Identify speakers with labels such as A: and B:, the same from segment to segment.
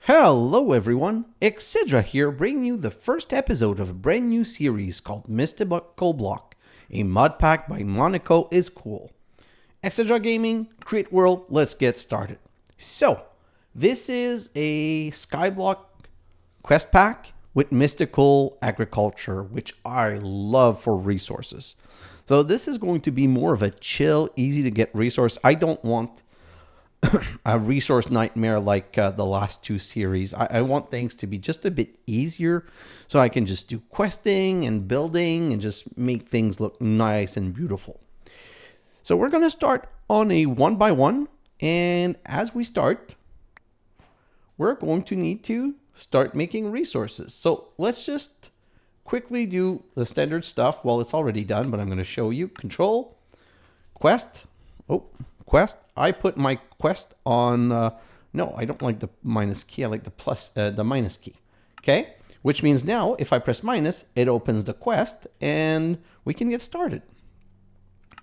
A: Hello everyone, xHedra here bringing you the first episode of a brand new series called Mystical Block, a mod pack by MonicoIsCool. xHedra Gaming, create world, let's get started. So, this is a Skyblock quest pack with mystical agriculture, which I love for resources. So this is going to be more of a chill, easy to get resource. I don't want a resource nightmare like the last two series. I want things to be just a bit easier so I can just do questing and building and just make things look nice and beautiful. So we're going to start on a 1x1, and as we start, we're going to need to start making resources. So let's just quickly do the standard stuff. Well, it's already done, but I'm going to show you. Control, quest. Quest. I put my quest on, no, I don't like the minus key. I like the minus key. Okay. Which means now if I press minus, it opens the quest and we can get started.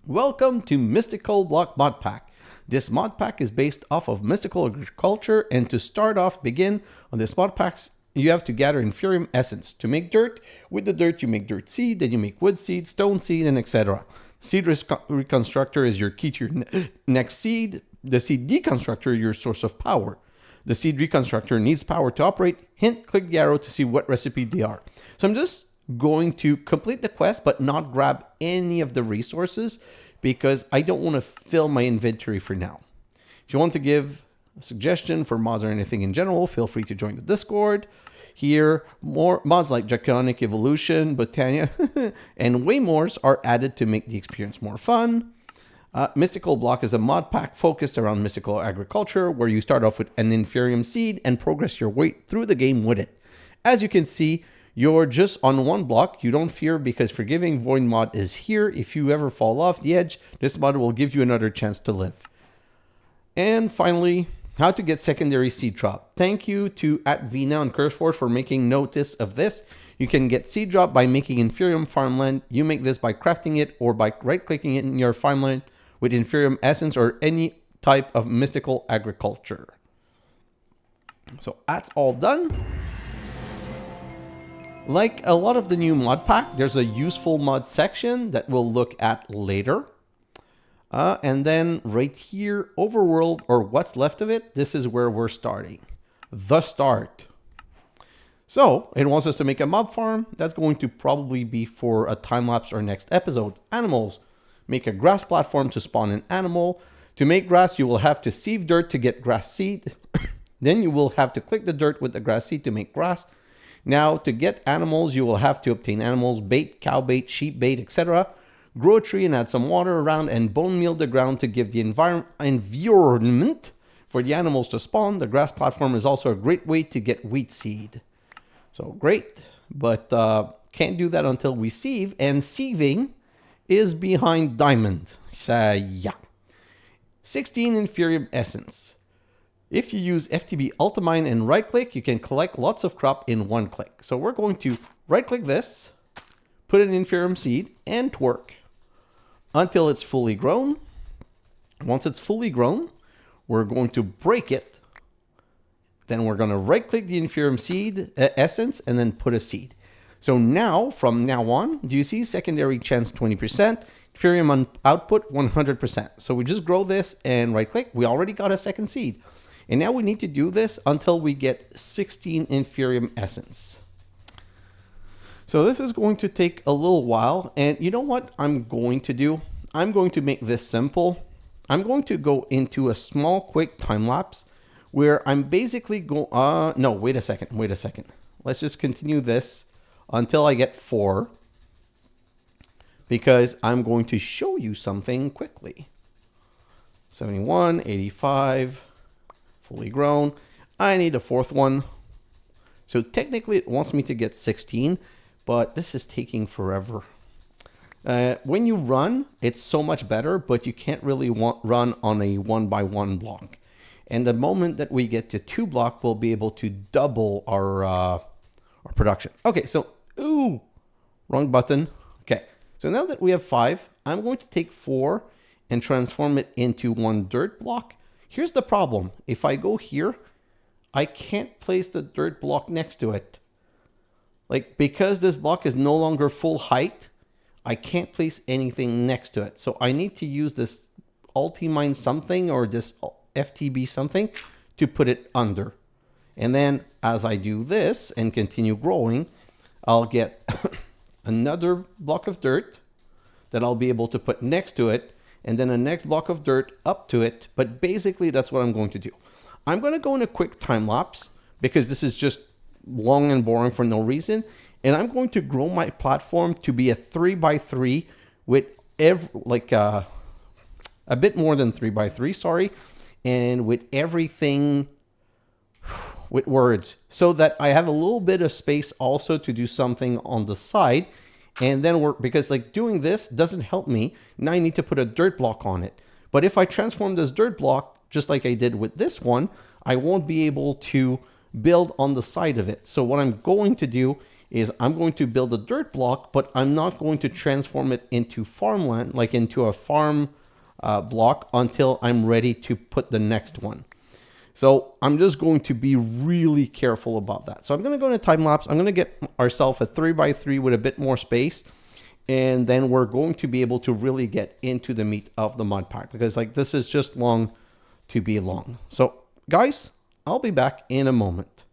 A: Welcome to Mystical Block mod pack. This mod pack is based off of mystical agriculture, and to start off, begin on this mod packs, you have to gather Inferium Essence. To make dirt, with the dirt you make dirt seed, then you make wood seed, stone seed, and etc. Seed reconstructor is your key to your next seed. The seed deconstructor, your source of power. The seed reconstructor needs power to operate. Hint, click the arrow to see what recipe they are. So I'm just going to complete the quest, but not grab any of the resources because I don't want to fill my inventory for now. If you want to give a suggestion for mods or anything in general, feel free to join the Discord. Here, more mods like Draconic Evolution, Botania, and way more are added to make the experience more fun. Mystical Block is a mod pack focused around mystical agriculture, where you start off with an Inferium seed and progress your way through the game with it. As you can see, you're just on one block. You don't fear because Forgiving Void mod is here. If you ever fall off the edge, this mod will give you another chance to live. And finally, how to get secondary seed drop. Thank you to @Vina and CurseForge for making notice of this. You can get seed drop by making Inferium farmland. You make this by crafting it or by right-clicking it in your farmland with Inferium Essence or any type of mystical agriculture. So that's all done. Like a lot of the new mod pack, there's a useful mod section that we'll look at later. And then right here, overworld, or what's left of it, this is where we're starting. The start. So it wants us to make a mob farm. That's going to probably be for a time lapse or next episode. Animals. Make a grass platform to spawn an animal. To make grass, you will have to sieve dirt to get grass seed. Then you will have to click the dirt with the grass seed to make grass. Now, to get animals, you will have to obtain animals, bait, cow bait, sheep bait, etc. Grow a tree and add some water around and bone meal the ground to give the environment for the animals to spawn. The grass platform is also a great way to get wheat seed. So great, but can't do that until we sieve, and sieving is behind diamond. So yeah. 16 Inferium Essence. If you use FTB Ultimine and right click, you can collect lots of crop in one click. So we're going to right click this, put an Inferium seed and twerk until it's fully grown. Once it's fully grown, we're going to break it. Then we're going to right click the Inferium seed essence and then put a seed. So now, from now on, do you see secondary chance 20%, Inferium output 100%. So we just grow this and right click. We already got a second seed. And now we need to do this until we get 16 Inferium Essence. So this is going to take a little while. And you know what I'm going to do? I'm going to make this simple. I'm going to go into a small, quick time lapse where I'm basically no, wait a second. Let's just continue this until I get 4. Because I'm going to show you something quickly. 71, 85... fully grown. I need a 4th one. So technically it wants me to get 16, but this is taking forever. When you run, it's so much better, but you can't really run on a 1x1 block. And the moment that we get to 2 block, we'll be able to double our production. Okay, so, ooh, wrong button. Okay, so now that we have 5, I'm going to take 4 and transform it into 1 dirt block. Here's the problem. If I go here, I can't place the dirt block next to it. Like, because this block is no longer full height, I can't place anything next to it. So I need to use this Ultimine something or this FTB something to put it under. And then as I do this and continue growing, I'll get another block of dirt that I'll be able to put next to it, and then a next block of dirt up to it. But basically that's what I'm going to do. I'm going to go in a quick time lapse because this is just long and boring for no reason. And I'm going to grow my platform to be a 3x3 with a bit more than 3x3, sorry. And with everything with words, so that I have a little bit of space also to do something on the side. And then because like doing this doesn't help me. Now I need to put a dirt block on it. But if I transform this dirt block, just like I did with this one, I won't be able to build on the side of it. So what I'm going to do is I'm going to build a dirt block, but I'm not going to transform it into farmland, like into a farm block, until I'm ready to put the next one. So I'm just going to be really careful about that. So I'm going to go into time lapse. I'm going to get ourselves a 3x3 with a bit more space. And then we're going to be able to really get into the meat of the mod pack, because like this is just long to be long. So guys, I'll be back in a moment.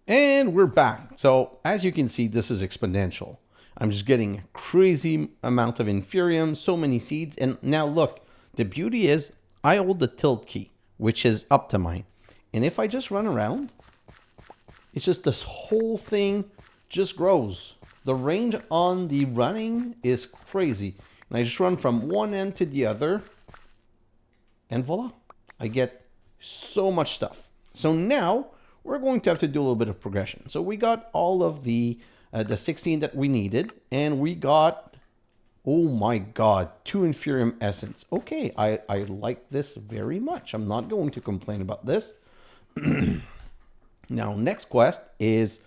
A: And we're back. So as you can see, this is exponential. I'm just getting a crazy amount of Inferium, so many seeds. And now look, the beauty is I hold the tilt key, which is up to mine. And if I just run around, it's just this whole thing just grows. The range on the running is crazy. And I just run from one end to the other. And voila, I get so much stuff. So now we're going to have to do a little bit of progression. So we got all of the 16 that we needed, and we got, oh my God, 2 Inferium Essence. Okay, I like this very much. I'm not going to complain about this. Now, next quest is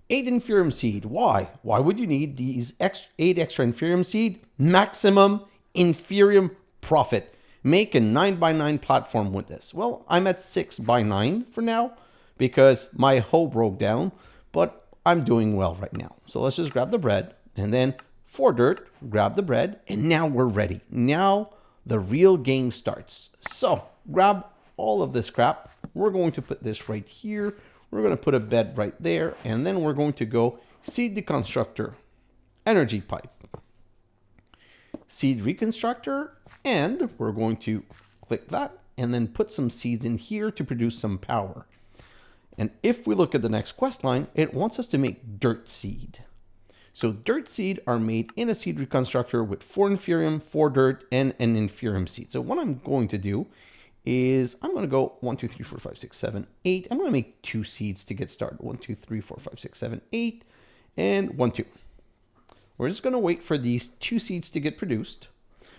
A: 8 Inferium Seed. Why? Why would you need these 8 extra Inferium Seed? Maximum Inferium profit. Make a 9x9 platform with this. Well, I'm at 6x9 for now, because my hoe broke down, but I'm doing well right now. So let's just grab the bread, and then for dirt, grab the bread, and now we're ready. Now the real game starts. So grab all of this crap. We're going to put this right here. We're going to put a bed right there. And then we're going to go seed deconstructor, energy pipe, seed reconstructor, and we're going to click that and then put some seeds in here to produce some power. And if we look at the next quest line, it wants us to make dirt seed. So dirt seed are made in a seed reconstructor with 4 inferium, 4 dirt, and an inferium seed. So what I'm going to do is I'm going to go 1, 2, 3, 4, 5, 6, 7, 8. I'm going to make 2 seeds to get started. 1, 2, 3, 4, 5, 6, 7, 8, and 1, 2. We're just going to wait for these 2 seeds to get produced.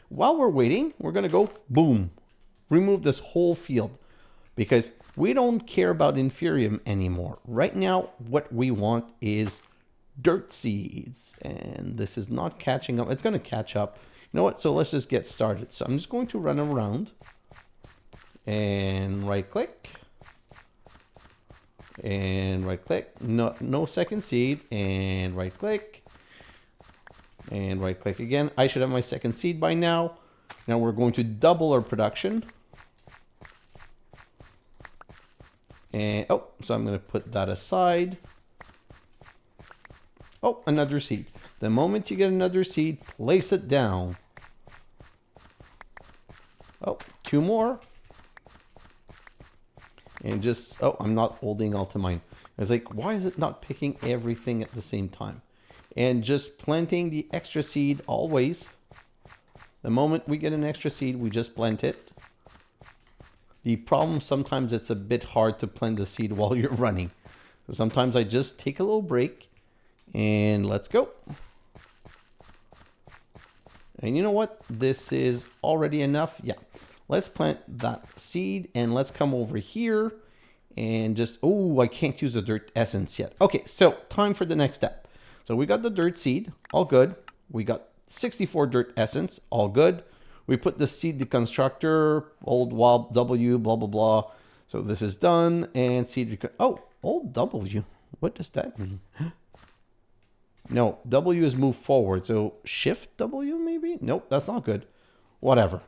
A: While we're waiting, we're going to go boom, remove this whole field because we don't care about inferium anymore. Right now, what we want is dirt seeds, and this is not catching up. It's going to catch up. You know what? So let's just get started. So I'm just going to run around and right click and right click. No second seed, and right click and right click again. I should have my second seed by now. Now we're going to double our production. And oh, so I'm going to put that aside. Oh, another seed. The moment you get another seed, place it down. Oh, 2 more. And just, oh, I'm not holding all to mine. I was like, why is it not picking everything at the same time? And just planting the extra seed always. The moment we get an extra seed, we just plant it. The problem, sometimes it's a bit hard to plant the seed while you're running. So sometimes I just take a little break. And let's go. And you know what? This is already enough. Yeah. Let's plant that seed and let's come over here and just, oh, I can't use the dirt essence yet. Okay, so time for the next step. So we got the dirt seed, all good. We got 64 dirt essence, all good. We put the seed deconstructor, old wild W, blah, blah, blah. So this is done. And seed, oh, old W. What does that mean? No, W is move forward. So shift W maybe? Nope, that's not good. Whatever.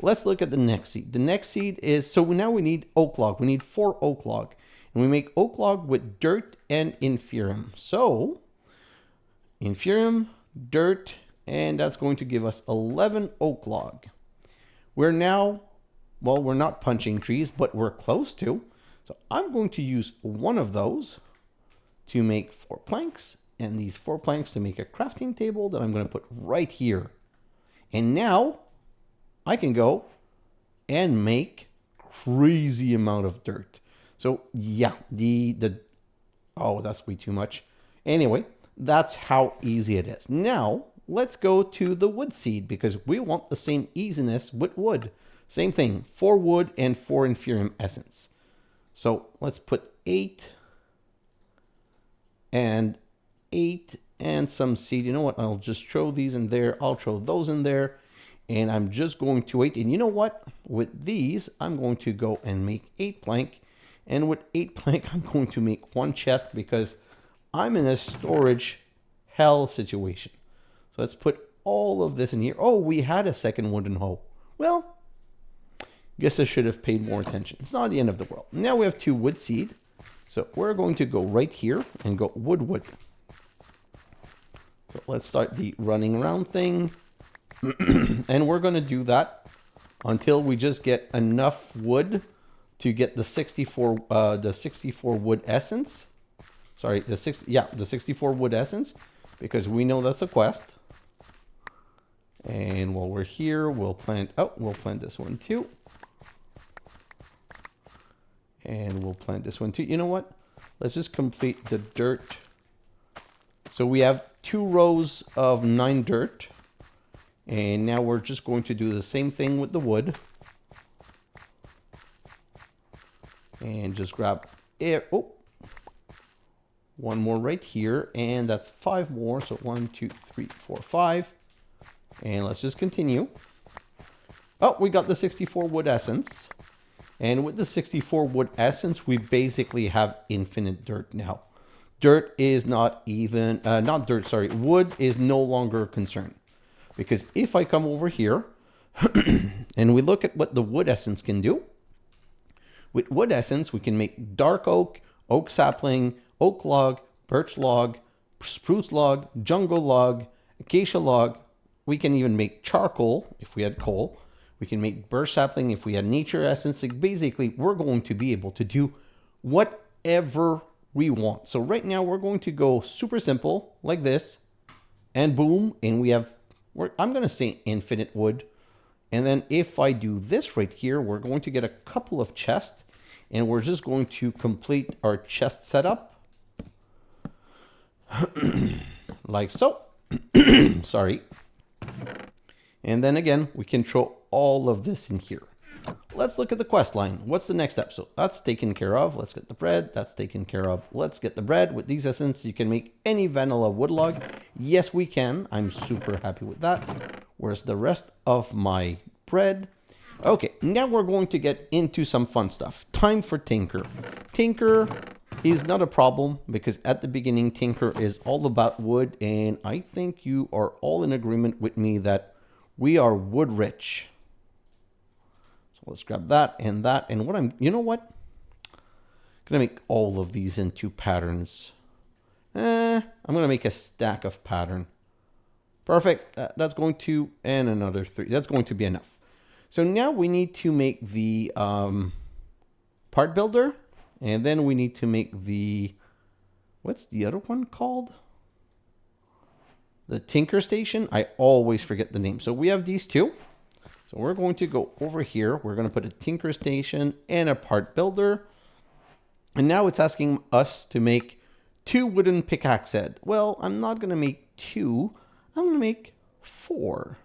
A: Let's look at the next seed. The next seed is, so now we need oak log. We need 4 oak log. And we make oak log with dirt and inferium. So inferium, dirt, and that's going to give us 11 oak log. We're now, well, we're not punching trees, but we're close to. So I'm going to use one of those to make 4 planks. And these 4 planks to make a crafting table that I'm going to put right here. And now I can go and make crazy amount of dirt. So yeah, oh, that's way too much. Anyway, that's how easy it is. Now let's go to the wood seed because we want the same easiness with wood. Same thing, 4 wood and 4 inferium essence. So let's put 8 and 8 and some seed. You know what? I'll just throw these in there. I'll throw those in there. And I'm just going to wait. And you know what? With these, I'm going to go and make 8 plank. And with 8 plank, I'm going to make 1 chest because I'm in a storage hell situation. So let's put all of this in here. Oh, we had a second wooden hoe. Well, guess I should have paid more attention. It's not the end of the world. Now we have 2 wood seed. So we're going to go right here and go wood. So let's start the running around thing. And we're going to do that until we just get enough wood to get the 64 wood essence. Sorry, the 64 wood essence, because we know that's a quest. And while we're here, we'll plant this one too. And we'll plant this one too. You know what? Let's just complete the dirt. So we have 2 rows of 9 dirt. And now we're just going to do the same thing with the wood. And just grab air. Oh, 1 more right here. And that's 5 more. So 1, 2, 3, 4, 5. And let's just continue. Oh, we got the 64 wood essence. And with the 64 wood essence, we basically have infinite dirt now. Dirt is not even, wood is no longer a concern. Because if I come over here and we look at what the wood essence can do, With wood essence, we can make dark oak, oak sapling, oak log, birch log, spruce log, jungle log, acacia log. We can even make charcoal if we had coal. We can make birch sapling if we had nature essence. Like basically, we're going to be able to do whatever we want. So right now we're going to go super simple like this, and boom, and we have, I'm going to say infinite wood. And then if I do this right here, we're going to get a couple of chests, and we're just going to complete our chest setup like so. Sorry. And then again, we can throw all of this in here. Let's look at the quest line. What's the next step? So that's taken care of. Let's get the bread. That's taken care of. Let's get the bread. With these essence, you can make any vanilla wood log. Yes, we can. I'm super happy with that. Where's the rest of my bread? Okay, now we're going to get into some fun stuff. Time for Tinker. Tinker is not a problem because at the beginning, Tinker is all about wood. And I think you are all in agreement with me that we are wood rich. So let's grab that. And what you know what? I'm gonna make all of these into patterns. I'm gonna make a stack of pattern. Perfect. That's going to, and another 3. That's going to be enough. So now we need to make the part builder, and then we need to make the, what's the other one called? The Tinker Station. I always forget the name. So we have these two. So we're going to go over here. We're going to put a Tinker Station and a part builder. And now it's asking us to make 2 wooden pickaxe head. Well, I'm not going to make 2. I'm going to make 4.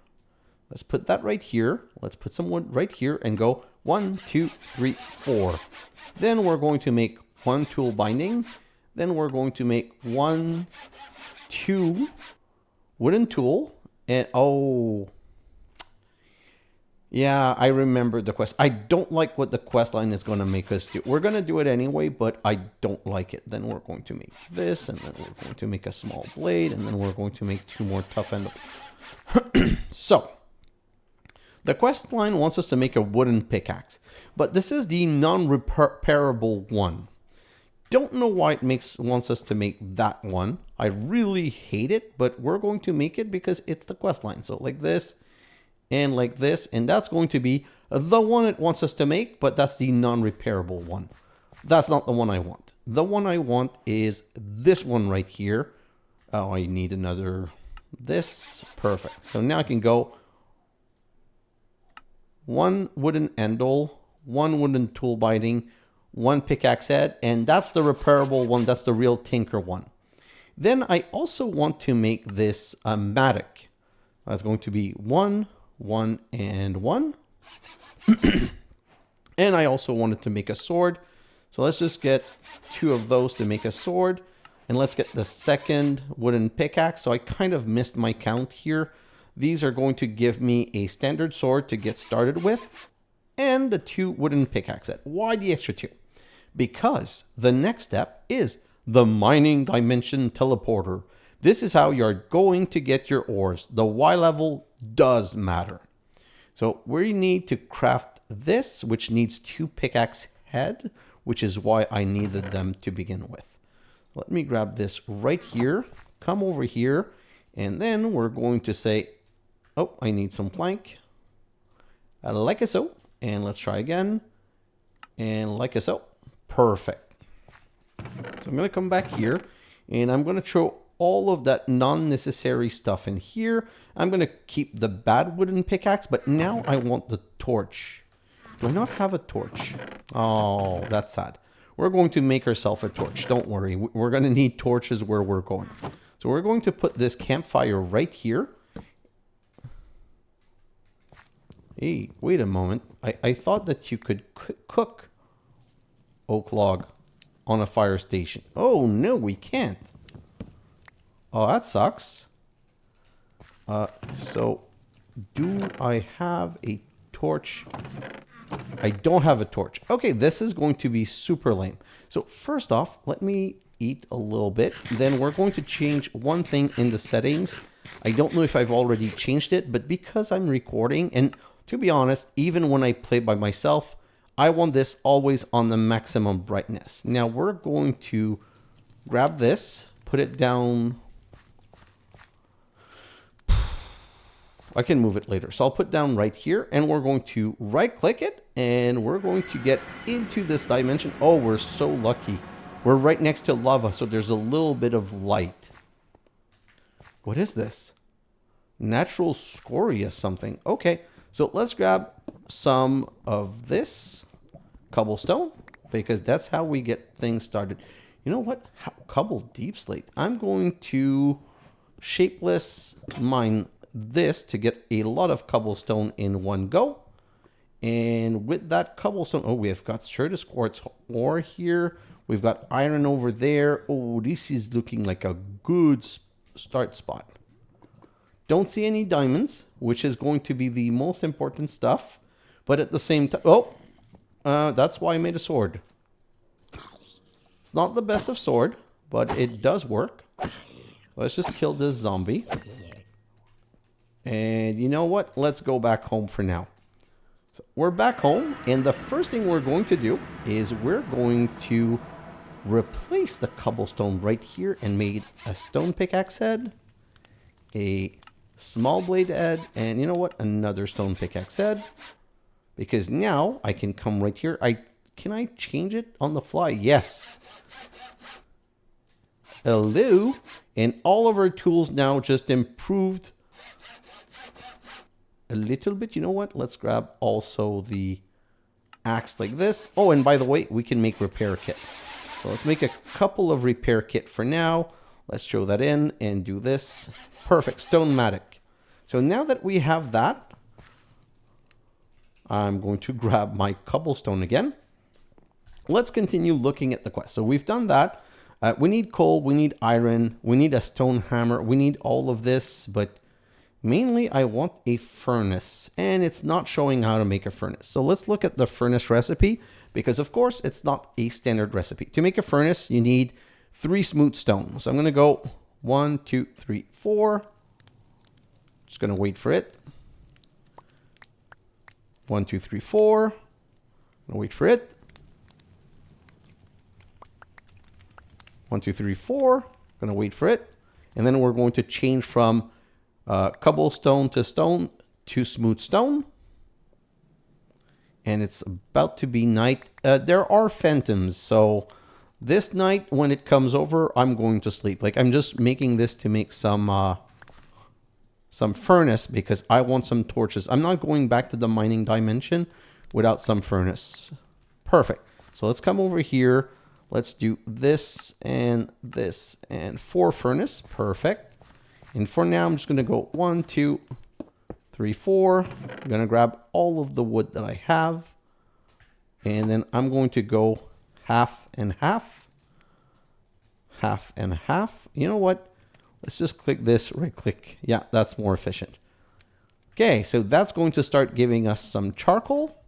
A: Let's put that right here. Let's put some wood right here and go 1, 2, 3, 4. Then we're going to make 1 tool binding. Then we're going to make 1, 2 wooden tool. And oh, yeah, I remember the quest. I don't like what the quest line is going to make us do. We're going to do it anyway, but I don't like it. Then we're going to make this, and then we're going to make a small blade, and then we're going to make 2 more tough end. So, the quest line wants us to make a wooden pickaxe, but this is the non-repairable one. Don't know why it wants us to make that one. I really hate it, but we're going to make it because it's the quest line. So like this, and like this, and that's going to be the one it wants us to make, but that's the non-repairable one. That's not the one I want. The one I want is this one right here. Oh, I need another, this, perfect. So now I can go 1 wooden handle, 1 wooden tool binding, 1 pickaxe head, and that's the repairable one. That's the real Tinker one. Then I also want to make this mattock. That's going to be 1, 1, and 1. And I also wanted to make a sword. So let's just get 2 of those to make a sword. And let's get the second wooden pickaxe. So I kind of missed my count here. These are going to give me a standard sword to get started with. And the 2 wooden pickaxe set. Why the extra 2? Because the next step is the mining dimension teleporter. This is how you're going to get your ores. The Y level does matter. So we need to craft this, which needs 2 pickaxe head, which is why I needed them to begin with. Let me grab this right here, come over here, and then we're going to say, oh, I need some plank. Like so. And let's try again. And like so. Perfect. So I'm going to come back here, and I'm going to throw all of that non-necessary stuff in here. I'm going to keep the bad wooden pickaxe, but now I want the torch. Do I not have a torch? Oh, that's sad. We're going to make ourselves a torch. Don't worry. We're going to need torches where we're going. So we're going to put this campfire right here. Hey, wait a moment. I thought that you could cook oak log on a fire station. Oh, no, we can't. Oh, that sucks. So, do I have a torch? I don't have a torch. Okay, this is going to be super lame. So, first off, let me eat a little bit. Then we're going to change one thing in the settings. I don't know if I've already changed it, but because I'm recording, and to be honest, even when I play by myself, I want this always on the maximum brightness. Now we're going to grab this, put it down. I can move it later. So I'll put down right here, and we're going to right click it, and we're going to get into this dimension. Oh, we're so lucky. We're right next to lava, so there's a little bit of light. What is this? Natural scoria something. Okay, so let's grab some of this cobblestone, because that's how we get things started. You know what? Cobble deep slate. I'm going to shapeless mine this to get a lot of cobblestone in one go. And with that cobblestone, oh, we've got Certus quartz ore here. We've got iron over there. Oh, this is looking like a good start spot. Don't see any diamonds, which is going to be the most important stuff. But at the same time, that's why I made a sword. It's not the best of sword, but it does work. Let's just kill this zombie. And you know what? Let's go back home for now. So we're back home, and the first thing we're going to do is we're going to replace the cobblestone right here and made a stone pickaxe head, a small blade head, and you know what? Another stone pickaxe head. Because now I can come right here. Can I change it on the fly? Yes. Hello. And all of our tools now just improved a little bit. You know what? Let's grab also the axe like this. Oh, and by the way, we can make repair kit. So let's make a couple of repair kit for now. Let's throw that in and do this. Perfect. Stone-matic. So now that we have that, I'm going to grab my cobblestone again. Let's continue looking at the quest. So we've done that. We need coal, we need iron, we need a stone hammer, we need all of this, but mainly I want a furnace, and it's not showing how to make a furnace. So let's look at the furnace recipe, because of course it's not a standard recipe. To make a furnace, you need 3 smooth stone. So I'm going to go 1, 2, 3, 4. Just going to wait for it. 1, 2, 3, 4. I'll wait for it. 1, 2, 3, 4. Gonna wait for it. And then we're going to change from cobblestone to stone to smooth stone. And it's about to be night. There are phantoms, so this night when it comes over, I'm going to sleep. Like, I'm just making this to make some furnace because I want some torches. I'm not going back to the mining dimension without some furnace. Perfect. So let's come over here. Let's do this and 4 furnace. Perfect. And for now, I'm just going to go 1, 2, 3, 4. I'm going to grab all of the wood that I have. And then I'm going to go half and half. Half and half. You know what? Let's just click this, right click. Yeah, that's more efficient. Okay, so that's going to start giving us some charcoal.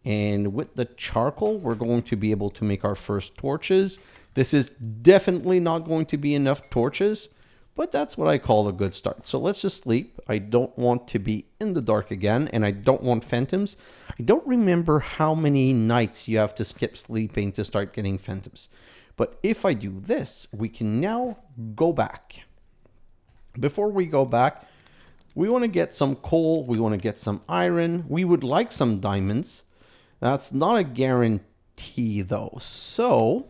A: And with the charcoal, we're going to be able to make our first torches. This is definitely not going to be enough torches, but that's what I call a good start. So let's just sleep. I don't want to be in the dark again, and I don't want phantoms. I don't remember how many nights you have to skip sleeping to start getting phantoms. But if I do this, we can now go back. Before we go back, we want to get some coal. We want to get some iron. We would like some diamonds. That's not a guarantee, though. So,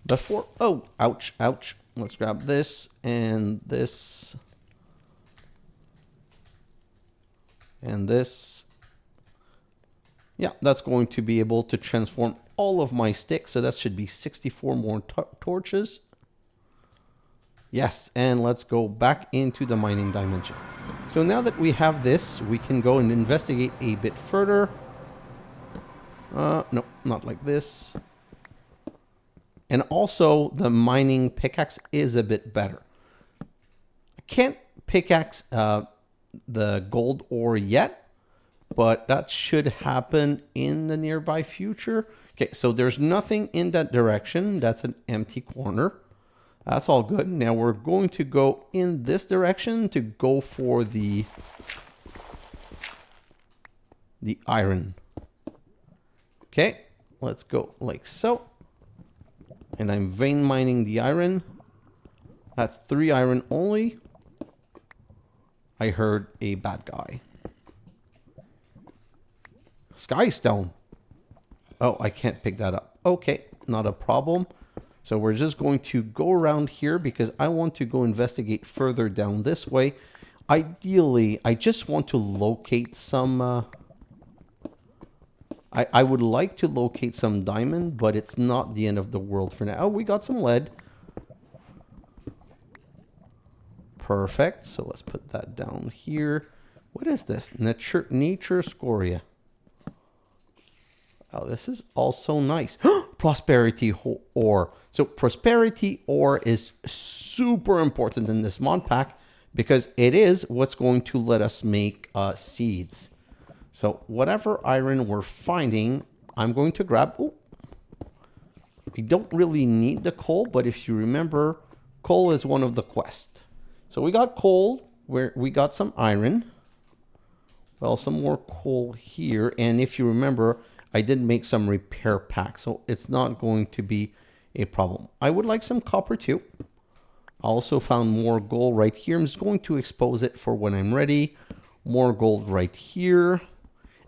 A: before... Oh, ouch, ouch. Let's grab this and this. And this. Yeah, that's going to be able to transform all of my sticks. So that should be 64 more torches. Yes, and let's go back into the mining dimension. So now that we have this, we can go and investigate a bit further. No, not like this. And also, the mining pickaxe is a bit better. I can't pickaxe the gold ore yet, but that should happen in the nearby future. Okay, so there's nothing in that direction. That's an empty corner. That's all good. Now we're going to go in this direction to go for the iron. Okay, let's go like so. And I'm vein mining the iron. That's 3 iron only. I heard a bad guy. Skystone. Oh, I can't pick that up. Okay, not a problem. So we're just going to go around here because I want to go investigate further down this way. Ideally, I just want to locate some... I would like to locate some diamond, but it's not the end of the world for now. Oh, we got some lead. Perfect. So let's put that down here. What is this? Nature scoria. Oh, this is also nice. Prosperity ore. So prosperity ore is super important in this mod pack because it is what's going to let us make seeds. So whatever iron we're finding, I'm going to grab. Ooh. We don't really need the coal, but if you remember, coal is one of the quests. So we got coal, where we got some iron. Well, some more coal here. And if you remember, I did make some repair packs, so it's not going to be a problem. I would like some copper too. I also found more gold right here. I'm just going to expose it for when I'm ready. More gold right here.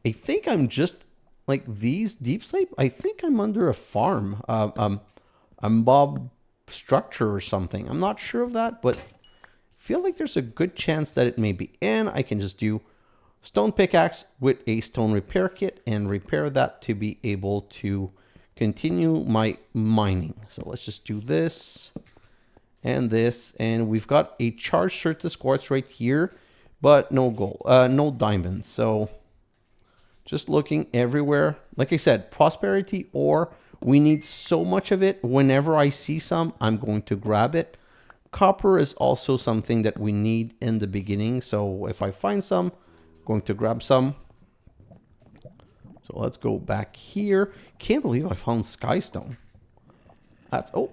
A: I think I'm just like these deep sleep. I think I'm under a farm, a mob structure or something. I'm not sure of that, but I feel like there's a good chance that it may be. And I can just do stone pickaxe with a stone repair kit and repair that to be able to continue my mining. So let's just do this and this. And we've got a charged surface quartz right here, but no gold, no diamonds. So just looking everywhere. Like I said, prosperity ore, we need so much of it. Whenever I see some, I'm going to grab it. Copper is also something that we need in the beginning. So if I find some, I'm going to grab some. So let's go back here. Can't believe I found skystone. That's, oh.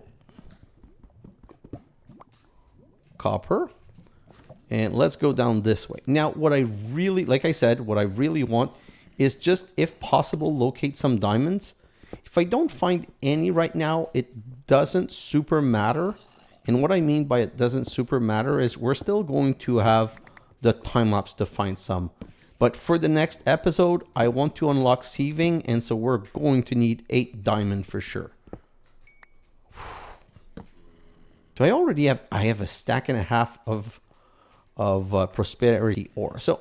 A: Copper. And let's go down this way. Now, what I really, like I said, what I really want is just, if possible, locate some diamonds. If I don't find any right now, it doesn't super matter. And what I mean by it doesn't super matter is we're still going to have the time lapse to find some. But for the next episode, I want to unlock sieving, and so we're going to need 8 diamond for sure. Do I already have? I have a stack and a half of prosperity ore. So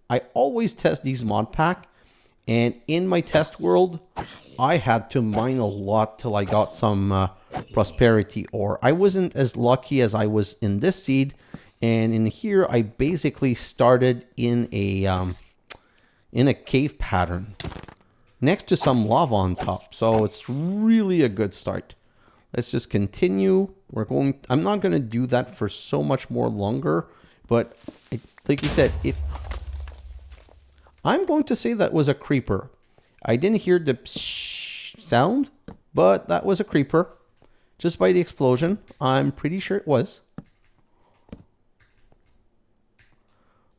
A: I always test these mod pack, and in my test world, I had to mine a lot till I got some prosperity ore. I wasn't as lucky as I was in this seed, and in here I basically started in a cave pattern next to some lava on top. So it's really a good start. Let's just continue. I'm not going to do that for so much more longer, but like you said, if I'm going to say that was a creeper. I didn't hear the psh sound, but that was a creeper. Just by the explosion, I'm pretty sure it was.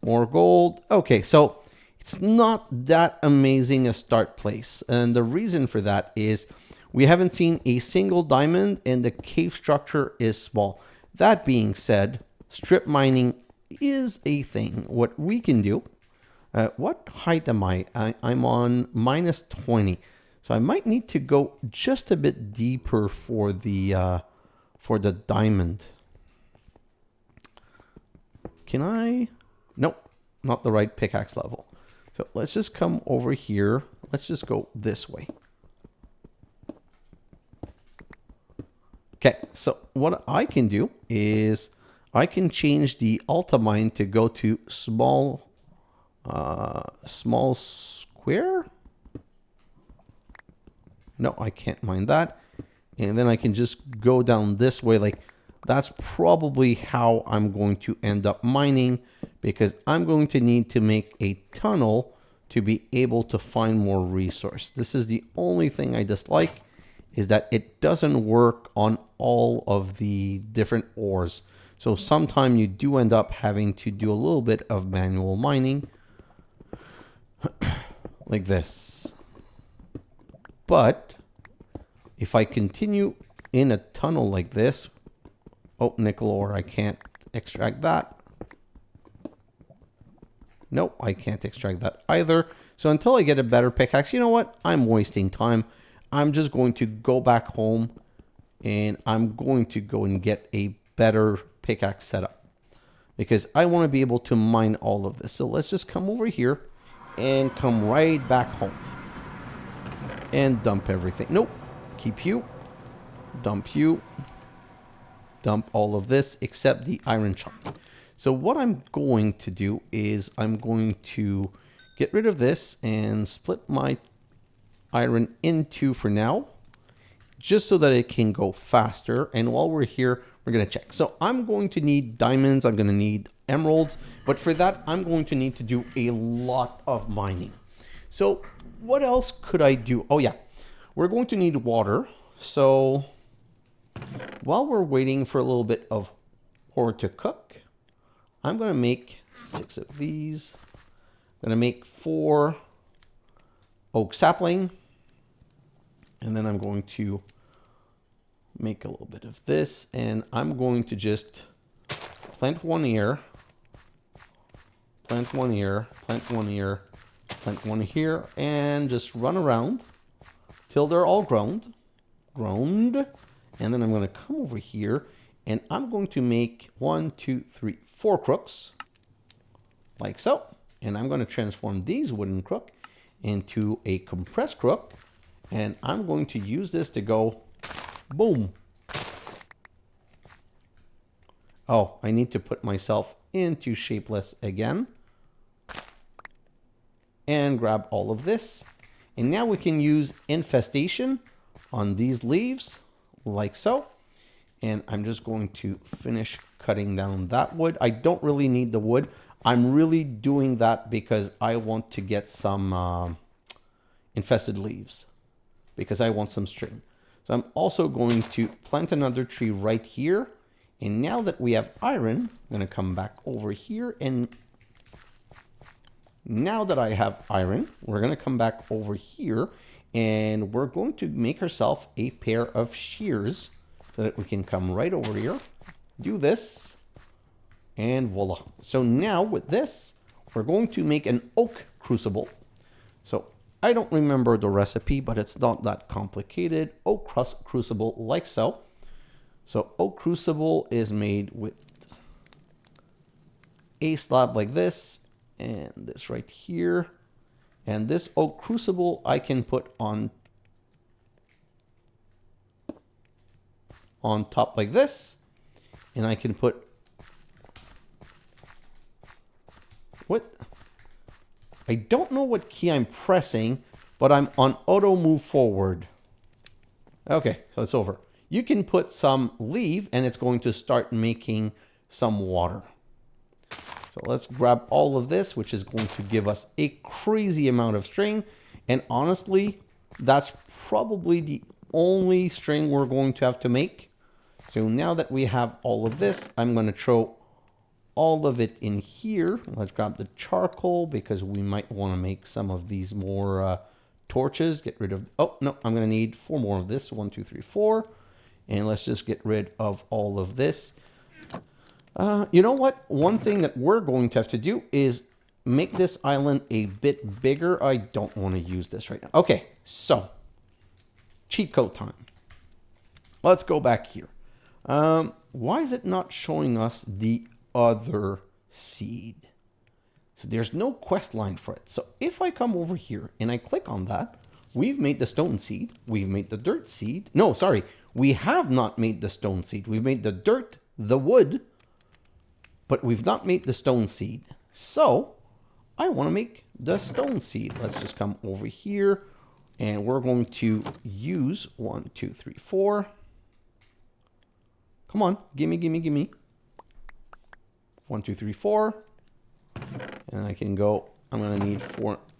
A: More gold. Okay, so it's not that amazing a start place. And the reason for that is we haven't seen a single diamond and the cave structure is small. That being said, strip mining is a thing. What we can do, what height am I? I'm on minus 20. So I might need to go just a bit deeper for the diamond. Can I? Nope, not the right pickaxe level. So let's just come over here. Let's just go this way. Okay, so what I can do is I can change the Alta mine to go to small square. No, I can't mine that. And then I can just go down this way. Like, that's probably how I'm going to end up mining, because I'm going to need to make a tunnel to be able to find more resource. This is the only thing I dislike, is that it doesn't work on all of the different ores. So sometimes you do end up having to do a little bit of manual mining like this. But if I continue in a tunnel like this, oh, nickel ore, I can't extract that. Nope, I can't extract that either. So until I get a better pickaxe, you know what? I'm wasting time. I'm just going to go back home and I'm going to go and get a better pickaxe setup because I want to be able to mine all of this. So let's just come over here and come right back home and dump everything. Nope, keep you, dump all of this except the iron chunk. So what I'm going to do is I'm going to get rid of this and split my iron in two for now, just so that it can go faster. And while we're here, we're going to check. So I'm going to need diamonds. I'm going to need emeralds. But for that, I'm going to need to do a lot of mining. So what else could I do? Oh, yeah. We're going to need water. So while we're waiting for a little bit of ore to cook, I'm going to make 6 of these. I'm going to make 4 oak sapling. And then I'm going to make a little bit of this. And I'm going to just plant one here, plant one here, plant one here, plant one here, and just run around till they're all grown. And then I'm going to come over here and I'm going to make 1, 2, 3, 4 crooks like so. And I'm going to transform these wooden crook into a compressed crook. And I'm going to use this to go boom. Oh, I need to put myself into shapeless again. And grab all of this. And now we can use infestation on these leaves like so. And I'm just going to finish cutting down that wood. I don't really need the wood. I'm really doing that because I want to get some infested leaves, because I want some string. So I'm also going to plant another tree right here. And now that we have iron, I'm going to come back over here. And now that I have iron, we're going to come back over here and we're going to make ourselves a pair of shears so that we can come right over here, do this, and voila. So now with this, we're going to make an oak crucible. So I don't remember the recipe, but it's not that complicated. Oak crucible like so. So oak crucible is made with a slab like this and this right here. And this oak crucible I can put on top like this. And I can put, what? I don't know what key I'm pressing, but I'm on auto move forward. Okay, so it's over. You can put some leaf and it's going to start making some water. So let's grab all of this, which is going to give us a crazy amount of string. And honestly, that's probably the only string we're going to have to make. So now that we have all of this, I'm going to throw all of it in here. Let's grab the charcoal because we might want to make some of these more torches. Get rid of, oh no, I'm going to need 4 more of this. 1, 2, 3, 4. And let's just get rid of all of this. You know what? One thing that we're going to have to do is make this island a bit bigger. I don't want to use this right now. Okay, so cheat code time. Let's go back here. Why is it not showing us the other seed? So there's no quest line for it. So if I come over here and I click on that, we've made the stone seed. We've made the dirt seed. No, sorry. We have not made the stone seed. We've made the dirt, the wood, but we've not made the stone seed. So I want to make the stone seed. Let's just come over here and we're going to use 1, 2, 3, 4. Come on, gimme, gimme, gimme. 1, 2, 3, 4. And I can go, I'm going to need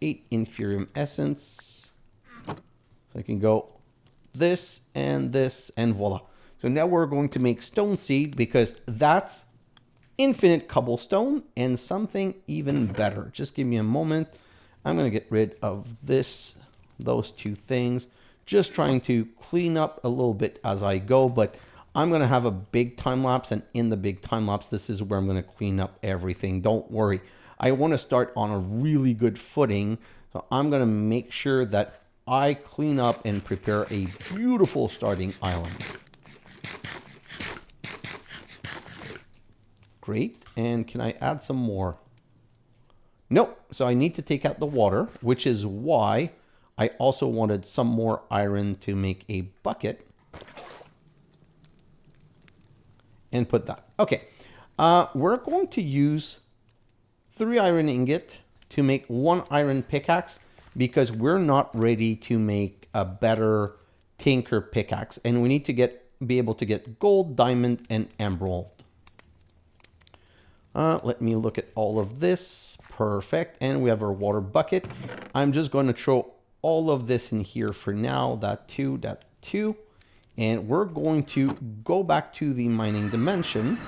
A: 8 Inferium Essence. So I can go this, and voila. So now we're going to make stone seed because that's infinite cobblestone and something even better. Just give me a moment. I'm going to get rid of those 2 things. just trying to clean up a little bit as I go, but I'm going to have a big time lapse, and in the big time lapse, this is where I'm going to clean up everything. Don't worry. I want to start on a really good footing, so I'm going to make sure that I clean up and prepare a beautiful starting island. Great. And can I add some more? Nope. So I need to take out the water, which is why I also wanted some more iron to make a bucket. And put that. Okay. We're going to use 3 iron ingot to make 1 iron pickaxe because we're not ready to make a better tinker pickaxe. And we need to be able to get gold, diamond, and emerald. Let me look at all of this. Perfect. And we have our water bucket. I'm just going to throw all of this in here for now. That 2, that 2. And we're going to go back to the mining dimension.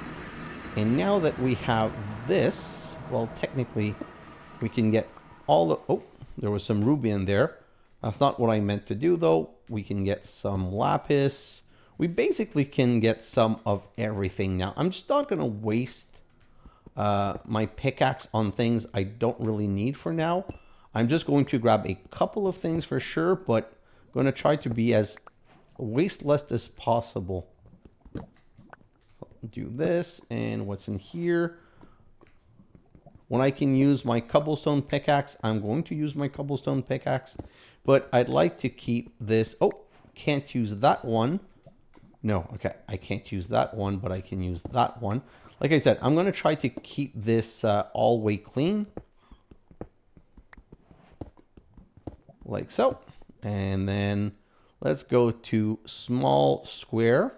A: And now that we have this, well, technically, we can get all the... Oh, there was some ruby in there. That's not what I meant to do, though. We can get some lapis. We basically can get some of everything now. I'm just not going to waste my pickaxe on things I don't really need for now. I'm just going to grab a couple of things for sure, but I'm going to try to be as wasteless as possible. Do this, and what's in here? When I can use my cobblestone pickaxe, I'm going to use my cobblestone pickaxe, but I'd like to keep this. Oh, can't use that one. No, okay, I can't use that one, but I can use that one. Like I said, I'm going to try to keep this all way clean. Like so. And then let's go to small square.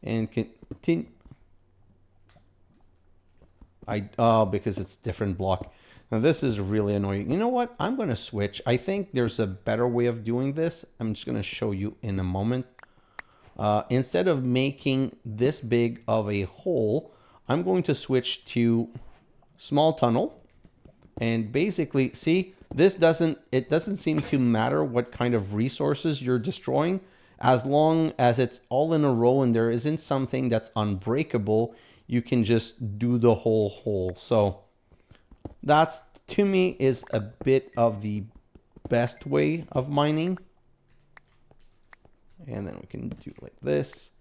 A: And continue. Because it's different block. Now this is really annoying. You know what? I'm going to switch. I think there's a better way of doing this. I'm just going to show you in a moment. Instead of making this big of a hole, I'm going to switch to small tunnel. And basically, see, it doesn't seem to matter what kind of resources you're destroying, as long as it's all in a row and there isn't something that's unbreakable, you can just do the whole hole. So that's, to me, is a bit of the best way of mining. And then we can do it like this.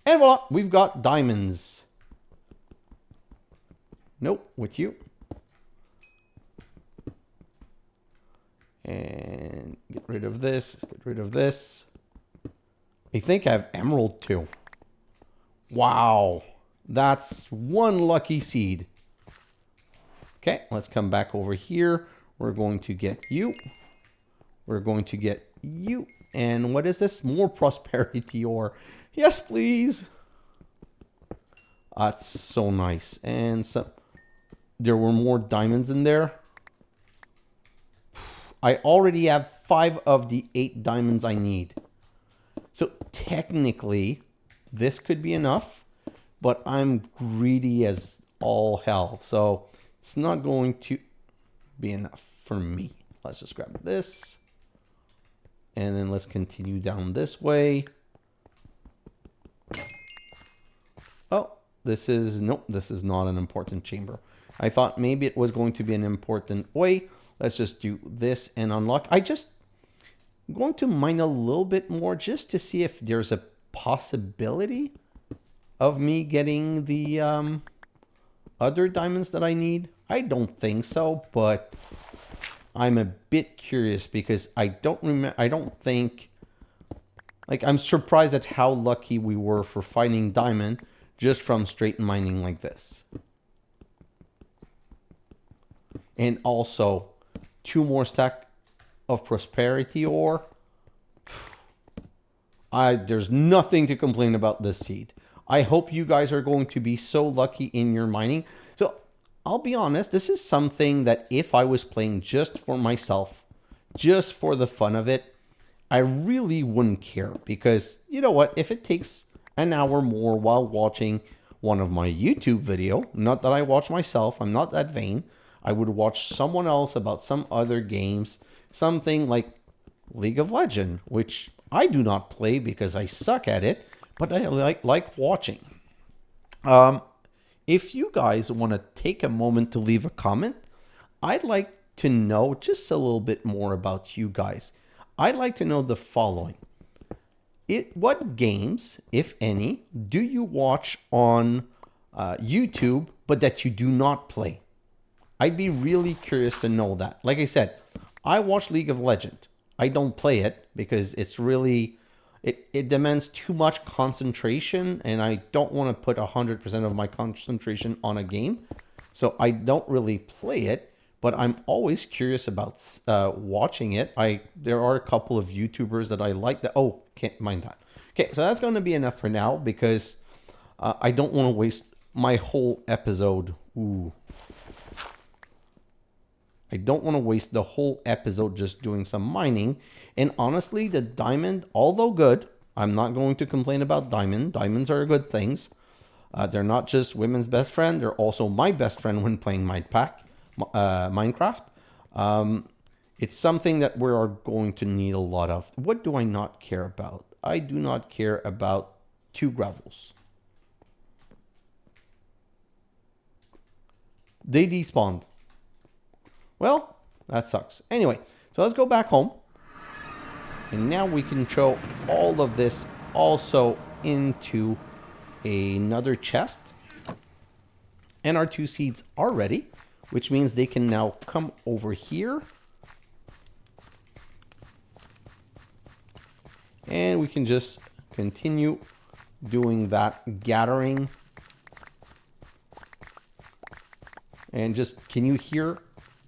A: And voila, we've got diamonds. Nope, with you. And get rid of this, get rid of this. I think I have emerald too. Wow, that's 1 lucky seed. Okay, let's come back over here. We're going to get you. We're going to get you. And what is this? More prosperity ore. Yes, please. That's so nice. And so there were more diamonds in there. I already have 5 of the 8 diamonds I need. So technically, this could be enough, but I'm greedy as all hell. So it's not going to be enough for me. Let's just grab this. And then let's continue down this way. Oh, this is, nope, this is not an important chamber. I thought maybe it was going to be an important way. Let's just do this and unlock. I'm going to mine a little bit more just to see if there's a possibility of me getting the other diamonds that I need. I don't think so, but I'm a bit curious because I don't think, like, I'm surprised at how lucky we were for finding diamond just from straight mining like this. And also 2 more stack of prosperity ore. There's nothing to complain about this seed. I hope you guys are going to be so lucky in your mining. So I'll be honest, this is something that if I was playing just for myself, just for the fun of it, I really wouldn't care, because you know what? If it takes an hour more while watching one of my YouTube video, not that I watch myself, I'm not that vain. I would watch someone else about some other games, something like League of Legends, which I do not play because I suck at it, but I like watching. If you guys want to take a moment to leave a comment, I'd like to know just a little bit more about you guys. I'd like to know the following. What games, if any, do you watch on YouTube, but that you do not play? I'd be really curious to know that. Like I said, I watch League of Legends. I don't play it because it's really, it demands too much concentration, and I don't want to put 100% of my concentration on a game. So I don't really play it, but I'm always curious about watching it. There are a couple of YouTubers that I like that. Oh, can't mind that. Okay, so that's going to be enough for now because I don't want to waste my whole episode. Ooh. I don't want to waste the whole episode just doing some mining. And honestly, the diamond, although good, I'm not going to complain about diamond. Diamonds are good things. They're not just women's best friend. They're also my best friend when playing Minecraft. It's something that we are going to need a lot of. What do I not care about? I do not care about 2 gravels. They despawned. Well, that sucks. Anyway, so let's go back home. And now we can throw all of this also into another chest. And our 2 seeds are ready, which means they can now come over here. And we can just continue doing that gathering. And just, can you hear?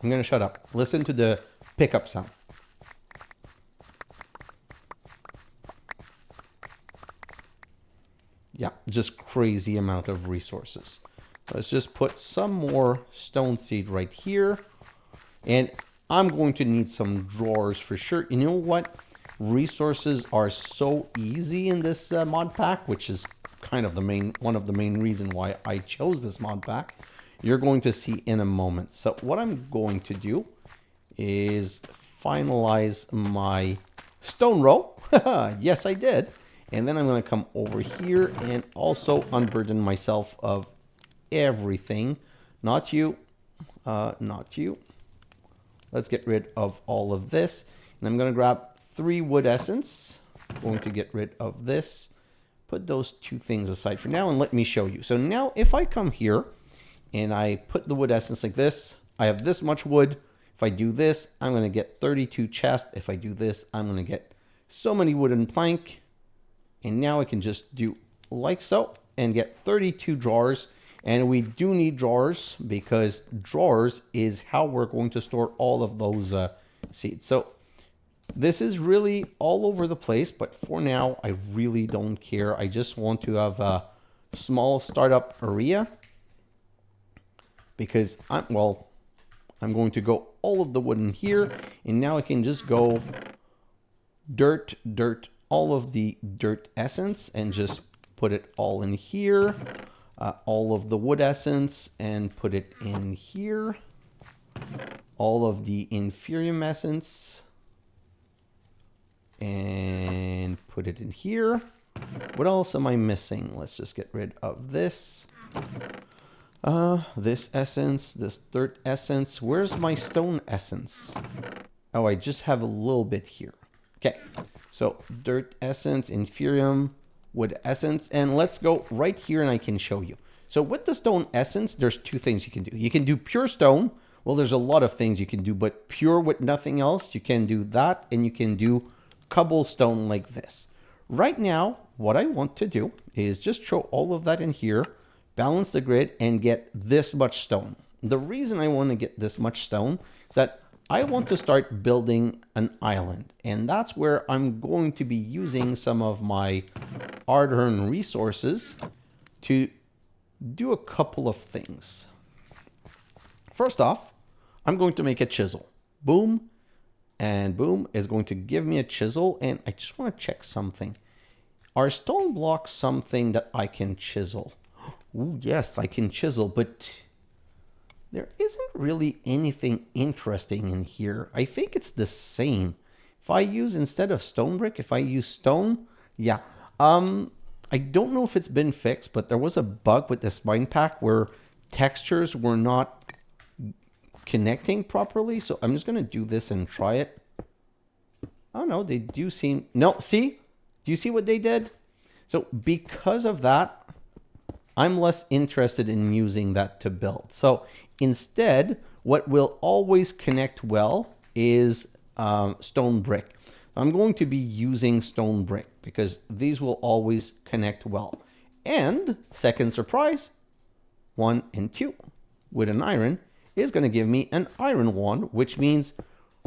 A: I'm going to shut up. Listen to the pickup sound. Yeah, just crazy amount of resources. Let's just put some more stone seed right here. And I'm going to need some drawers for sure. You know what? Resources are so easy in this mod pack, which is kind of one of the main reason why I chose this mod pack. You're going to see in a moment. So what I'm going to do is finalize my stone row. Yes, I did. And then I'm going to come over here and also unburden myself of everything. Not you. Not you. Let's get rid of all of this. And I'm going to grab 3 wood essence. I'm going to get rid of this. Put those 2 things aside for now and let me show you. So now if I come here and I put the wood essence like this, I have this much wood. If I do this, I'm going to get 32 chests. If I do this, I'm going to get so many wooden plank. And now I can just do like so and get 32 drawers. And we do need drawers because drawers is how we're going to store all of those seeds. So this is really all over the place, but for now, I really don't care. I just want to have a small startup area because I'm going to go all of the wood in here, and now I can just go dirt, all of the dirt essence, and just put it all in here. All of the wood essence and put it in here. All of the Inferium Essence and put it in here. What else am I missing? Let's just get rid of this. This essence, this dirt essence. Where's my stone essence? Oh, I just have a little bit here. Okay, so dirt essence, Inferium, wood essence, and let's go right here and I can show you. So with the stone essence, there's 2 things you can do. You can do pure stone. Well, there's a lot of things you can do, but pure with nothing else, you can do that, and you can do cobblestone like this. Right now, what I want to do is just throw all of that in here, balance the grid, and get this much stone. The reason I want to get this much stone is that I want to start building an island, and that's where I'm going to be using some of my hard-earned resources to do a couple of things. First off, I'm going to make a chisel. Boom and boom is going to give me a chisel, and I just want to check something. Are stone blocks something that I can chisel? Ooh, yes, I can chisel, but there isn't really anything interesting in here. I think it's the same. If I use, instead of stone brick, if I use stone, yeah. I don't know if it's been fixed, but there was a bug with this mine pack where textures were not connecting properly. So I'm just going to do this and try it. Oh no, they do seem, no, see? Do you see what they did? So because of that, I'm less interested in using that to build. So instead, what will always connect well is stone brick. I'm going to be using stone brick because these will always connect well. And second surprise, 1 and 2 with an iron is going to give me an iron one, which means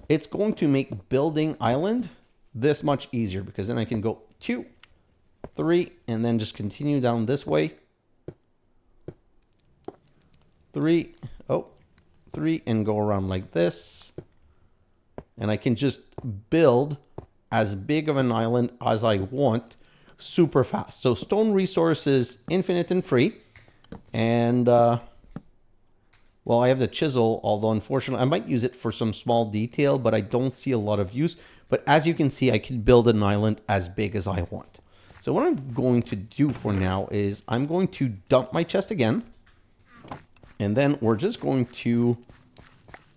A: it's going to make building island this much easier because then I can go 2, 3, and then just continue down this way. 3, 3, and go around like this. And I can just build as big of an island as I want super fast. So stone resource is infinite and free. And, well, I have the chisel, although unfortunately I might use it for some small detail, but I don't see a lot of use. But as you can see, I can build an island as big as I want. So what I'm going to do for now is I'm going to dump my chest again. And then we're just going to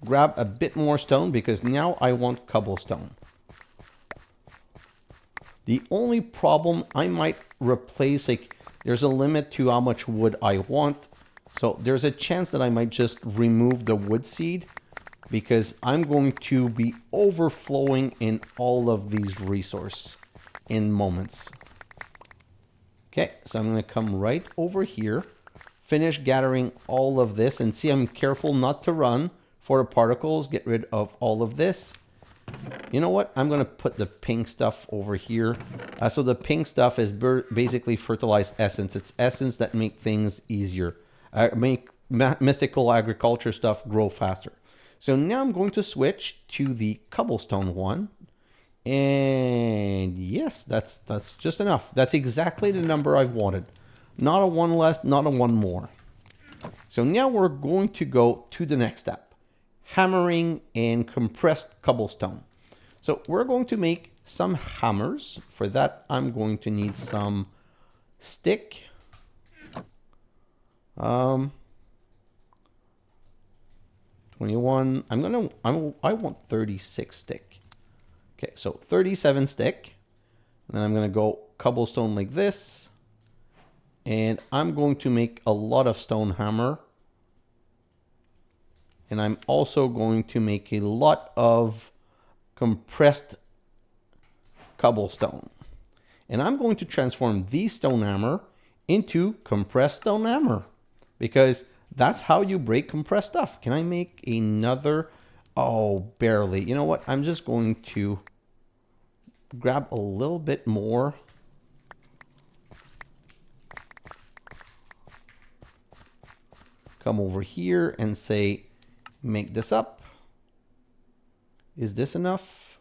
A: grab a bit more stone because now I want cobblestone. The only problem, I might replace, like, there's a limit to how much wood I want. So there's a chance that I might just remove the wood seed because I'm going to be overflowing in all of these resources in moments. Okay, so I'm going to come right over here, finish gathering all of this, and see, I'm careful not to run for the particles, get rid of all of this. You know what? I'm going to put the pink stuff over here. So the pink stuff is basically fertilized essence. It's essence that make things easier. Make mystical agriculture stuff grow faster. So now I'm going to switch to the cobblestone one. And yes, that's just enough. That's exactly the number I've wanted. Not a one less, not a one more. So now we're going to go to the next step. Hammering and compressed cobblestone. So we're going to make some hammers. For that, I'm going to need some stick. Um, 21. I want 36 stick. Okay, so 37 stick. And then I'm going to go cobblestone like this. And I'm going to make a lot of stone hammer. And I'm also going to make a lot of compressed cobblestone. And I'm going to transform these stone hammer into compressed stone hammer. Because that's how you break compressed stuff. Can I make another? Oh, barely. You know what? I'm just going to grab a little bit more. Come over here and say, make this up. Is this enough?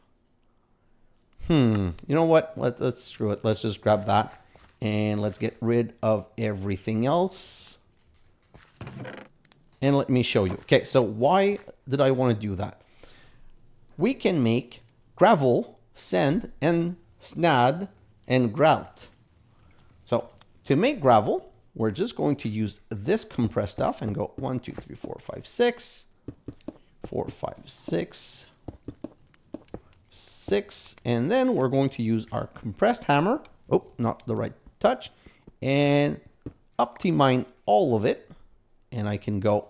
A: You know what? Let's screw it. Let's just grab that and let's get rid of everything else. And let me show you. Okay, so why did I want to do that? We can make gravel, sand, and snad, and grout. So to make gravel, we're just going to use this compressed stuff and go 1, 2, 3, 4, 5, 6. 4, 5, 6. 6. And then we're going to use our compressed hammer. Oh, not the right touch. And optimize all of it. And I can go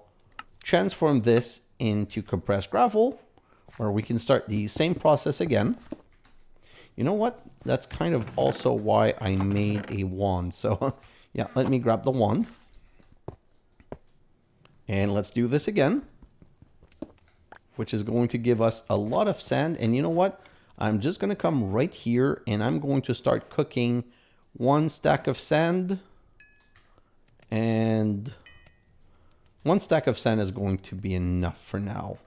A: transform this into compressed gravel, or we can start the same process again. You know what? That's kind of also why I made a wand. So yeah, let me grab the wand. And let's do this again, which is going to give us a lot of sand. And you know what? I'm just going to come right here and I'm going to start cooking 1 stack of sand. And 1 stack of sand is going to be enough for now.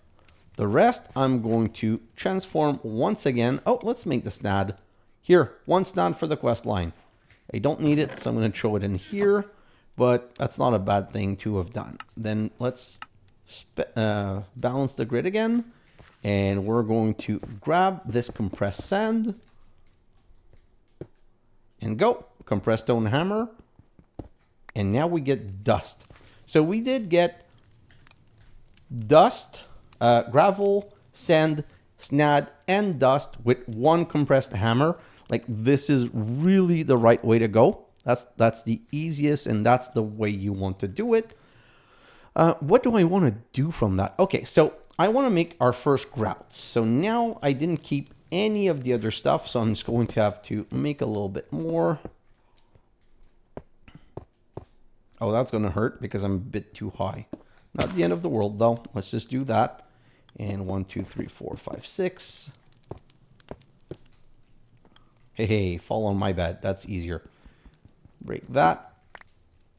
A: The rest I'm going to transform once again. Oh, let's make the snad. Here, 1 snad for the quest line. I don't need it, so I'm going to throw it in here. But that's not a bad thing to have done. Then let's balance the grid again. And we're going to grab this compressed sand and go. Compressed stone hammer. And now we get dust. So we did get dust, gravel, sand, snad, and dust with one compressed hammer. Like, this is really the right way to go. That's the easiest, and that's the way you want to do it. What do I want to do from that? Okay, so I want to make our first grout. So now I didn't keep any of the other stuff, so I'm just going to have to make a little bit more. Oh, that's going to hurt because I'm a bit too high. Not the end of the world, though. Let's just do that. And 1, 2, 3, 4, 5, 6. Hey, fall on my bed. That's easier. Break that.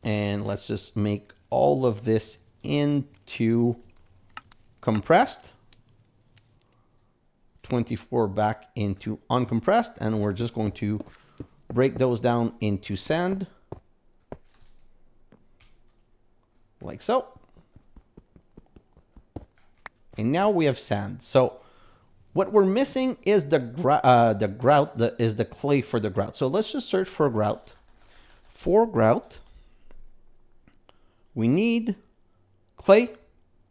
A: And let's just make all of this into compressed. 24 back into uncompressed. And we're just going to break those down into sand. Like so. And now we have sand. So what we're missing is the grout, is the clay for the grout. So let's just search for grout. For grout, we need clay,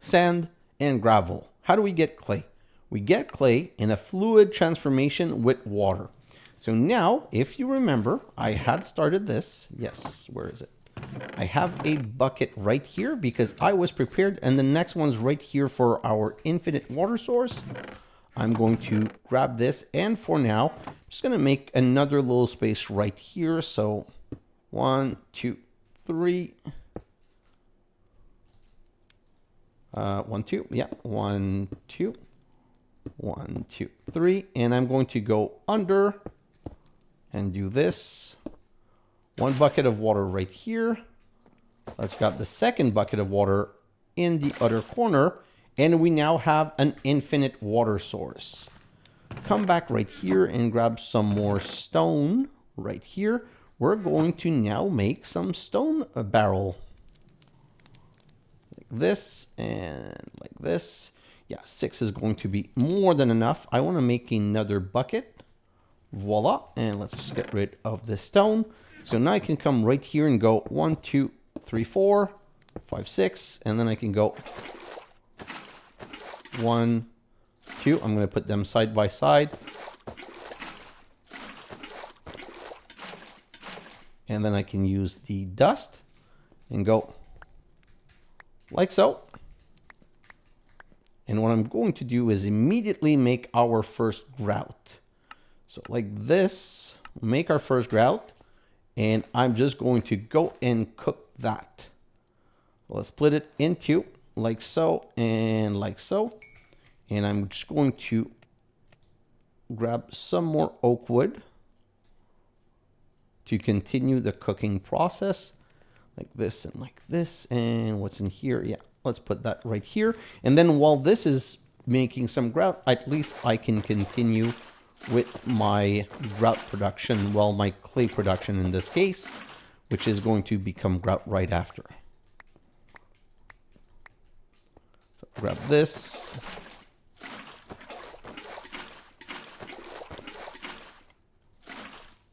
A: sand, and gravel. How do we get clay? We get clay in a fluid transformation with water. So now, if you remember, I had started this. Yes, where is it? I have a bucket right here because I was prepared, and the next one's right here for our infinite water source. I'm going to grab this, and for now, I'm just going to make another little space right here. So 1, 2, 3. 1, 2. Yeah, 1, 2. 1, 2, 3. And I'm going to go under and do this. 1 bucket of water right here. Let's grab the second bucket of water in the other corner. And we now have an infinite water source. Come back right here and grab some more stone right here. We're going to now make some stone barrel. Like this and like this. Yeah, 6 is going to be more than enough. I want to make another bucket. Voila. And let's just get rid of this stone. So now I can come right here and go 1, 2, 3, 4, 5, 6. And then I can go 1, 2. I'm going to put them side by side. And then I can use the dust and go like so. And what I'm going to do is immediately make our first grout. So like this, make our first grout. And I'm just going to go and cook that. Let's split it into like so and like so. And I'm just going to grab some more oak wood to continue the cooking process. Like this and like this. And what's in here? Yeah, let's put that right here. And then while this is making some grout, at least I can continue with my grout production, well, my clay production in this case, which is going to become grout right after. So grab this.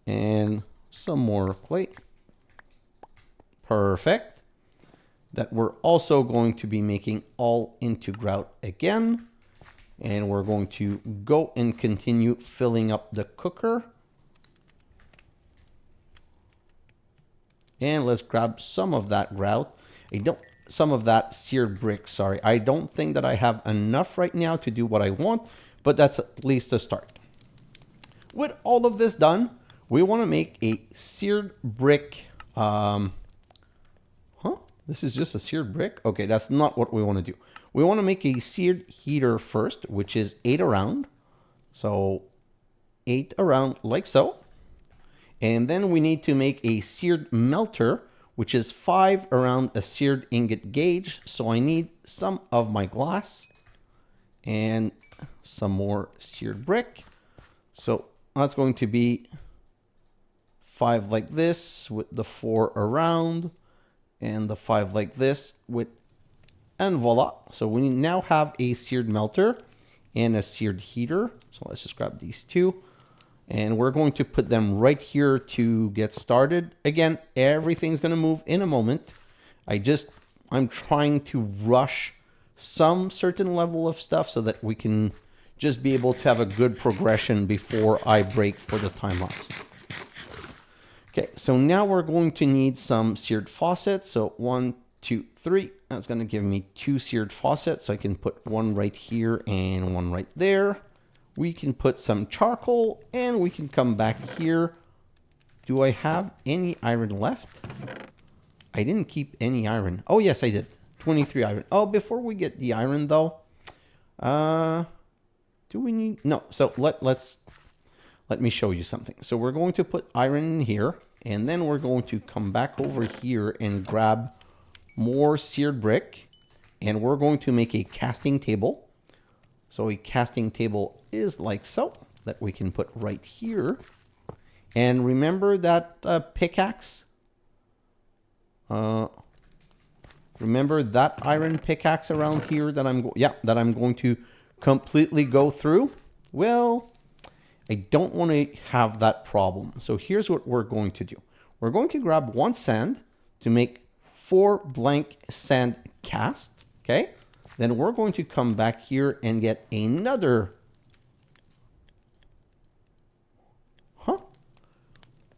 A: And some more clay. Perfect. That we're also going to be making all into grout again. And we're going to go and continue filling up the cooker. And let's grab some of that grout. Some of that seared brick, sorry. I don't think that I have enough right now to do what I want, but that's at least a start. With all of this done, we want to make a seared brick. This is just a seared brick? Okay, that's not what we want to do. We want to make a seared heater first, which is 8 around. So 8 around like so. And then we need to make a seared melter, which is 5 around a seared ingot gauge. So I need some of my glass and some more seared brick. So that's going to be 5 like this with the 4 around. And the 5 like this with, and voila. So we now have a seared melter. and a seared heater. So let's just grab these two. And we're going to put them right here to get started. Again, everything's going to move in a moment. I'm trying to rush some certain level of stuff so that we can just be able to have a good progression before I break for the time lapse. Okay, so now we're going to need some seared faucets. So 1, 2, 3. That's going to give me 2 seared faucets. So I can put one right here and one right there. We can put some charcoal and we can come back here. Do I have any iron left? I didn't keep any iron. Oh, yes, I did. 23 iron. Oh, before we get the iron, though, do we need... No, so let me show you something. So we're going to put iron in here, and then we're going to come back over here and grab more seared brick, and we're going to make a casting table. So a casting table is like so, that we can put right here. And remember that pickaxe? Remember that iron pickaxe around here that I'm going to completely go through? Well, I don't want to have that problem. So here's what we're going to do. We're going to grab 1 sand to make 4 blank sand cast, okay? Then we're going to come back here and get another.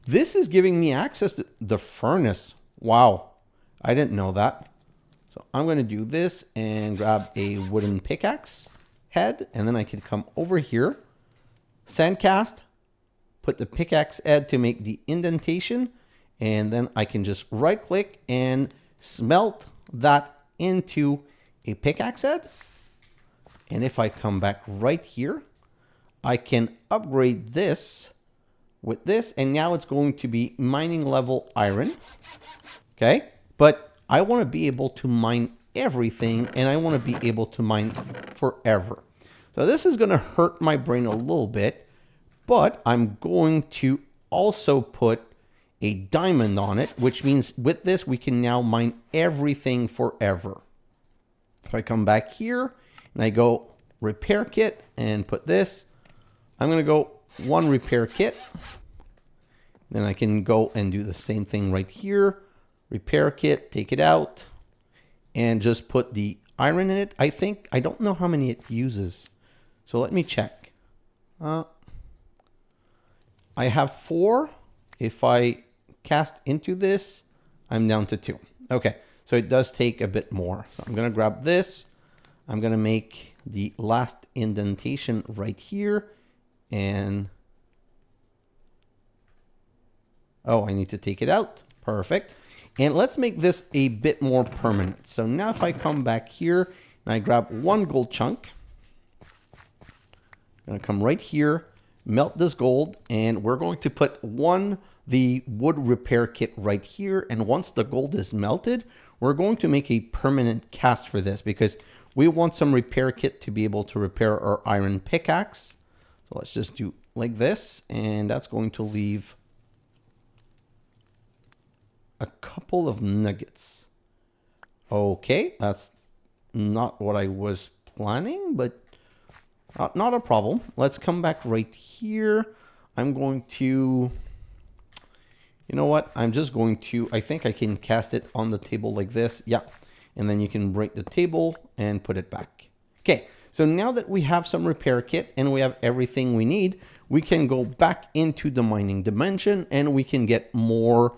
A: This is giving me access to the furnace. Wow, I didn't know that. So I'm going to do this and grab a wooden pickaxe head, and then I can come over here, sandcast, put the pickaxe head to make the indentation, and then I can just right click and smelt that into a pickaxe head. And if I come back right here, I can upgrade this with this, and now it's going to be mining level iron. Okay, but I want to be able to mine everything, and I want to be able to mine forever. So this is going to hurt my brain a little bit, but I'm going to also put a diamond on it, which means with this we can now mine everything forever. If I come back here and I go repair kit and put this, I'm going to go 1 repair kit. Then I can go and do the same thing right here. Repair kit, take it out, and just put the iron in it. I don't know how many it uses. So let me check. I have 4. If I cast into this, I'm down to 2. Okay, so it does take a bit more. So I'm going to grab this. I'm going to make the last indentation right here. And oh, I need to take it out. Perfect. And let's make this a bit more permanent. So now if I come back here and I grab 1 gold chunk, I'm going to come right here, melt this gold, and we're going to put the wood repair kit right here. And once the gold is melted, we're going to make a permanent cast for this because we want some repair kit to be able to repair our iron pickaxe. So let's just do like this, and that's going to leave a couple of nuggets. Okay, that's not what I was planning, but not a problem. Let's come back right here. I'm going to, you know what? I'm just going to, I think I can cast it on the table like this. Yeah, and then you can break the table and put it back. Okay, so now that we have some repair kit and we have everything we need, we can go back into the mining dimension and we can get more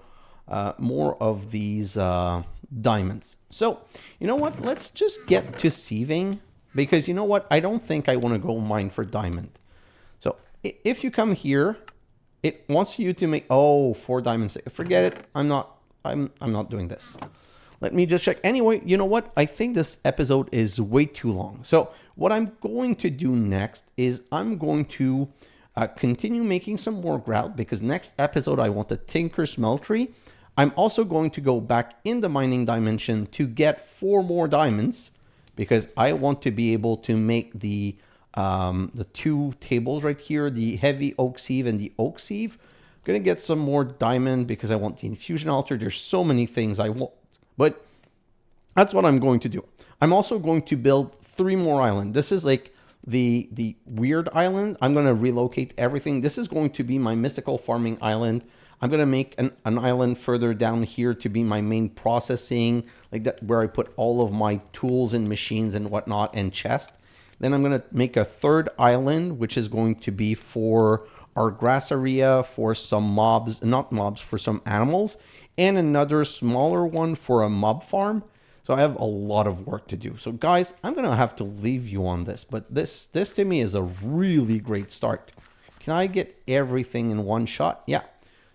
A: of these diamonds. So, you know what? Let's just get to sieving because you know what? I don't think I want to go mine for diamond. So if you come here, it wants you to make, 4 diamonds. Forget it. I'm not doing this. Let me just check. Anyway, you know what? I think this episode is way too long. So what I'm going to do next is I'm going to continue making some more grout because next episode I want to tinker smeltery. I'm also going to go back in the mining dimension to get 4 more diamonds because I want to be able to make the 2 tables right here, the heavy oak sieve and the oak sieve. I'm going to get some more diamond because I want the infusion altar. There's so many things I want, but that's what I'm going to do. I'm also going to build 3 more islands. This is like the weird island. I'm going to relocate everything. This is going to be my mystical farming island. I'm going to make an island further down here to be my main processing, like that, where I put all of my tools and machines and whatnot and chest. Then I'm going to make a third island, which is going to be for our grass area, for some mobs, not mobs, for some animals, and another smaller one for a mob farm. So I have a lot of work to do. So guys, I'm going to have to leave you on this, but this to me is a really great start. Can I get everything in one shot? Yeah.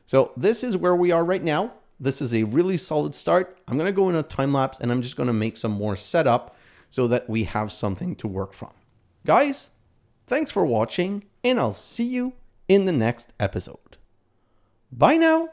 A: So this is where we are right now. This is a really solid start. I'm going to go in a time lapse and I'm just going to make some more setup so that we have something to work from. Guys, thanks for watching and I'll see you in the next episode. Bye now.